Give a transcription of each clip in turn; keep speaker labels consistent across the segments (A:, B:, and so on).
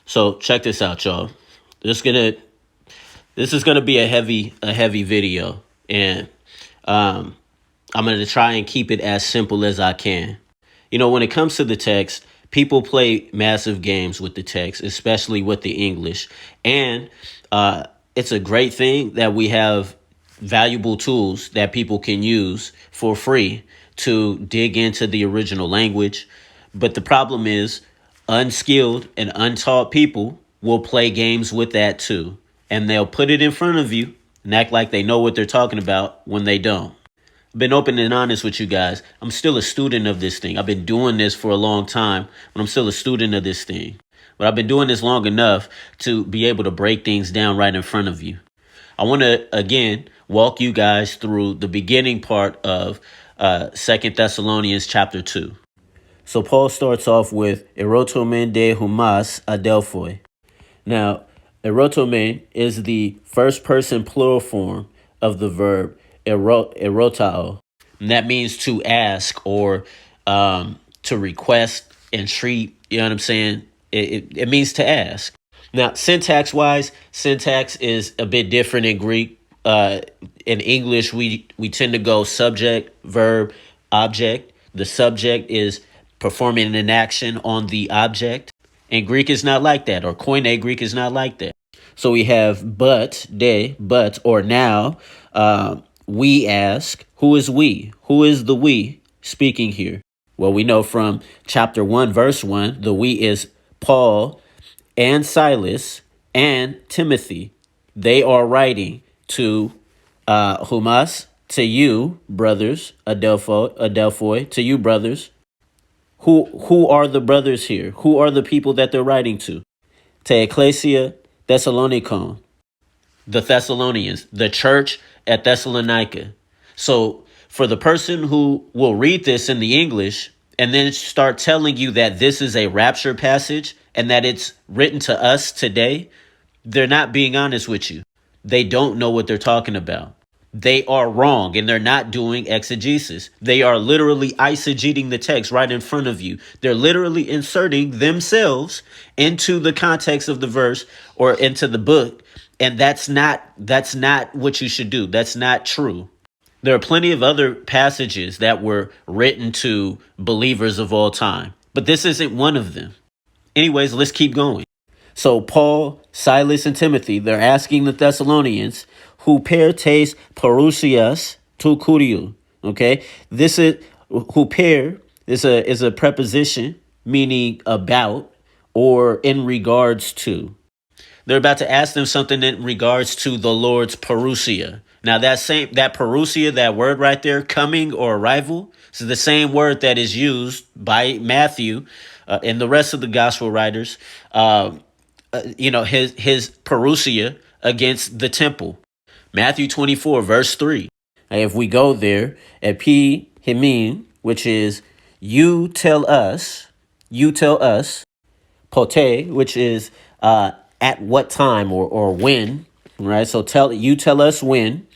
A: So check this out, y'all. This gonna this is gonna be a heavy video, and um, I'm gonna try and keep it as simple as I can. When it comes to the text, people play massive games with the text, especially with the English, and it's a great thing that we have valuable tools that people can use for free to dig into the original language. But the problem is, unskilled and untaught people will play games with that too. And they'll put it in front of you and act like they know what they're talking about when they don't. I've been open and honest with you guys. I'm still a student of this thing. I've been doing this for a long time, but I'm still a student of this thing. But I've been doing this long enough to be able to break things down right in front of you. I want to, again, walk you guys through the beginning part of 2 Thessalonians chapter 2. So Paul starts off with erotomen de humas adelphoi. Now, erotomen is the first person plural form of the verb erotao. And that means to ask or to request, entreat. You know what I'm saying? It means to ask. Now, syntax is a bit different in Greek. In English, we tend to go subject, verb, object. The subject is performing an action on the object. And Greek is not like that, or Koine Greek is not like that. So we have but, or now. We ask, who is we? Who is the we speaking here? Well, we know from chapter 1, verse 1, the we is Paul and Silas and Timothy. They are writing to Humas, to you, brothers, Adelphoi, to you, brothers. Who are the brothers here? Who are the people that they're writing to? To Ecclesia Thessalonicon, the Thessalonians, the church at Thessalonica. So for the person who will read this in the English and then start telling you that this is a rapture passage and that it's written to us today, they're not being honest with you. They don't know what they're talking about. They are wrong, and they're not doing exegesis. They are literally eisegeting the text right in front of you. They're literally inserting themselves into the context of the verse or into the book. And that's not what you should do. That's not true. There are plenty of other passages that were written to believers of all time, but this isn't one of them. Anyways, let's keep going. So Paul, Silas, and Timothy, they're asking the Thessalonians, who per tes parousias to kuriou. Okay, this is who per is a preposition meaning about or in regards to. They're about to ask them something in regards to the Lord's parousia. Now that parousia, that word right there, coming or arrival, is the same word that is used by Matthew and the rest of the gospel writers. His parousia against the temple. Matthew 24, verse 3. If we go there, epi himin, which is you tell us, pote, which is at what time or when, right? So tell us when.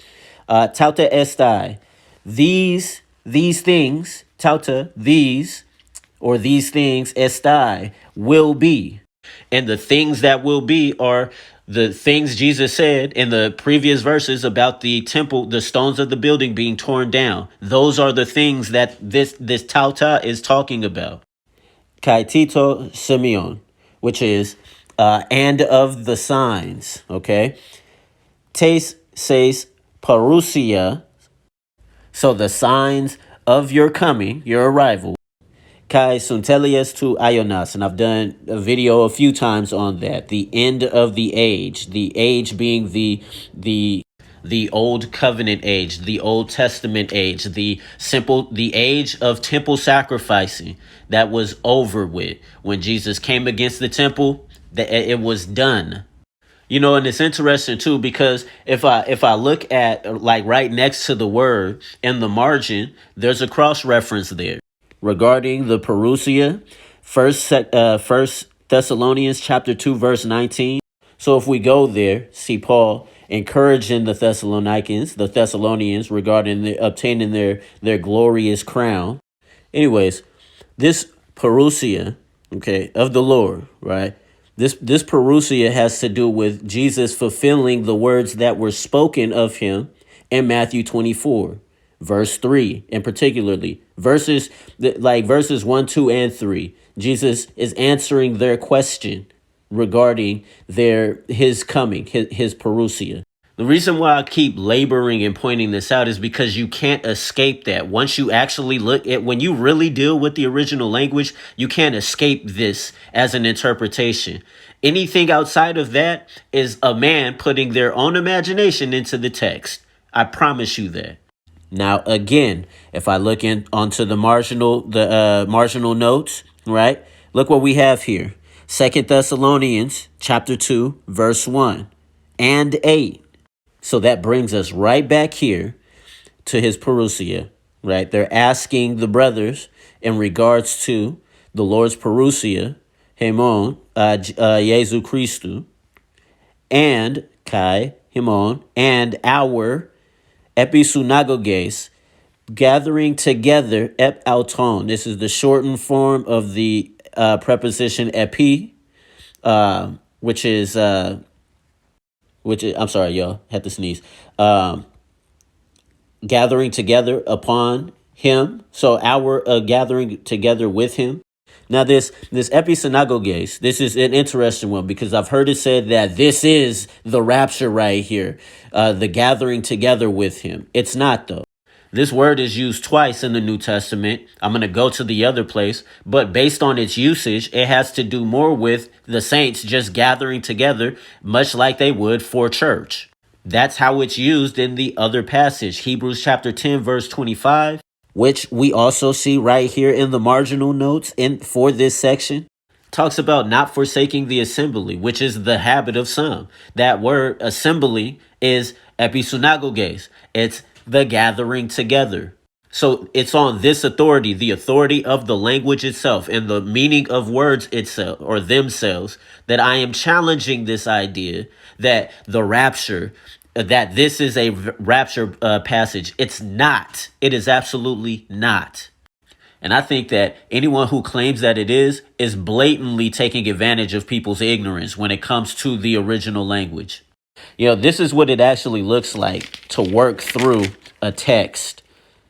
A: Tauta estai, these things, tauta, these things estai will be. And the things that will be are the things Jesus said in the previous verses about the temple, the stones of the building being torn down. Those are the things that this tauta is talking about. Kaitito Simeon, which is and of the signs. Okay. Tes says parousia. So the signs of your coming, your arrival. Kai Suntelius to Ionas, and I've done a video a few times on that. The end of the age being the old covenant age, the Old Testament age, the age of temple sacrificing that was over with. When Jesus came against the temple, that it was done. And it's interesting too, because if I look at like right next to the word in the margin, there's a cross reference there regarding the parousia, First Thessalonians chapter 2, verse 19. So if we go there, see Paul encouraging the Thessalonians regarding obtaining their glorious crown. Anyways, this parousia, okay, of the Lord, right? This parousia has to do with Jesus fulfilling the words that were spoken of him in Matthew 24, verse 3, and particularly verses 1, 2, and 3. Jesus is answering their question regarding his coming, his parousia. The reason why I keep laboring and pointing this out is because you can't escape that. Once you actually look at, when you really deal with the original language, you can't escape this as an interpretation. Anything outside of that is a man putting their own imagination into the text. I promise you that. Now, again, if I look onto the marginal notes, right? Look what we have here. 2 Thessalonians chapter 2, verse 1 and 8. So that brings us right back here to his parousia, right? They're asking the brothers in regards to the Lord's parousia, Hemon, Jesu Christu, and Kai, Hemon, and our episunagoges, gathering together, ep auton. This is the shortened form of the preposition epi, I'm sorry, y'all, had to sneeze. Gathering together upon him. So our gathering together with him. Now this episynagoges, this is an interesting one because I've heard it said that this is the rapture right here, the gathering together with him. It's not though. This word is used twice in the New Testament. I'm going to go to the other place, but based on its usage, it has to do more with the saints just gathering together, much like they would for church. That's how it's used in the other passage, Hebrews chapter 10, verse 25, which we also see right here in the marginal notes for this section. Talks about not forsaking the assembly, which is the habit of some. That word assembly is episunagoges. It's the gathering together. So it's on this authority, the authority of the language itself and the meaning of words itself or themselves, that I am challenging this idea that the rapture, that this is a rapture passage. It's not. It is absolutely not. And I think that anyone who claims that it is blatantly taking advantage of people's ignorance when it comes to the original language. This is what it actually looks like to work through a text.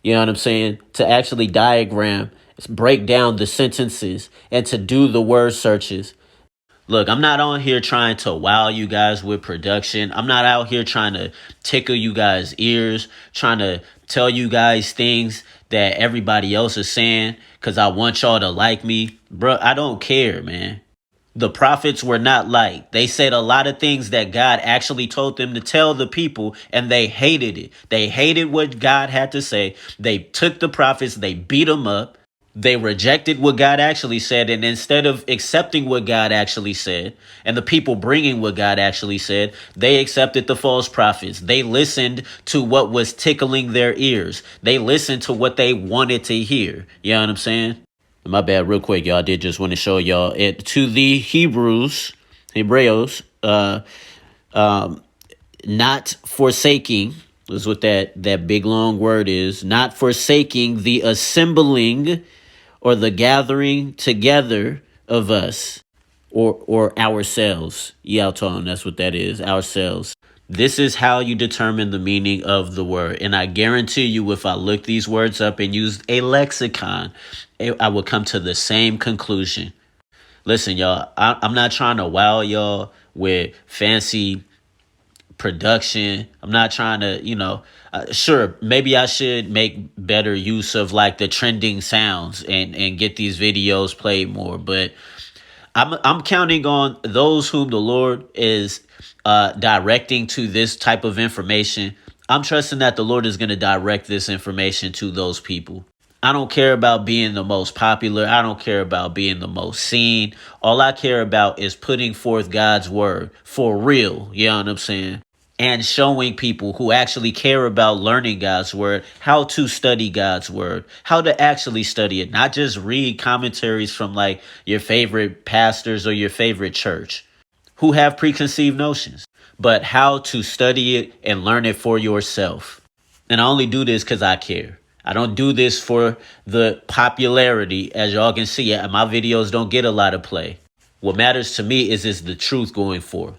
A: You know what I'm saying? To actually diagram, break down the sentences, and to do the word searches. Look, I'm not on here trying to wow you guys with production. I'm not out here trying to tickle you guys' ears, trying to tell you guys things that everybody else is saying because I want y'all to like me. Bro, I don't care, man. The prophets were not liked. They said a lot of things that God actually told them to tell the people, and they hated it. They hated what God had to say. They took the prophets, they beat them up. They rejected what God actually said. And instead of accepting what God actually said and the people bringing what God actually said, they accepted the false prophets. They listened to what was tickling their ears. They listened to what they wanted to hear. You know what I'm saying? My bad, real quick, y'all. I did just want to show y'all it to the Hebrews, not forsaking is what that big long word is, not forsaking the assembling or the gathering together of us or ourselves. Yalton, that's what that is, ourselves. This is how you determine the meaning of the word. And I guarantee you, if I look these words up and use a lexicon, I will come to the same conclusion. Listen, y'all, I'm not trying to wow y'all with fancy production. I'm not trying to, sure, maybe I should make better use of like the trending sounds and get these videos played more. But I'm counting on those whom the Lord is directing to this type of information. I'm trusting that the Lord is going to direct this information to those people. I don't care about being the most popular. I don't care about being the most seen. All I care about is putting forth God's word for real. You know what I'm saying? And showing people who actually care about learning God's word, how to study God's word, how to actually study it, not just read commentaries from like your favorite pastors or your favorite church who have preconceived notions, but how to study it and learn it for yourself. And I only do this because I care. I don't do this for the popularity. As y'all can see, my videos don't get a lot of play. What matters to me is the truth going forth.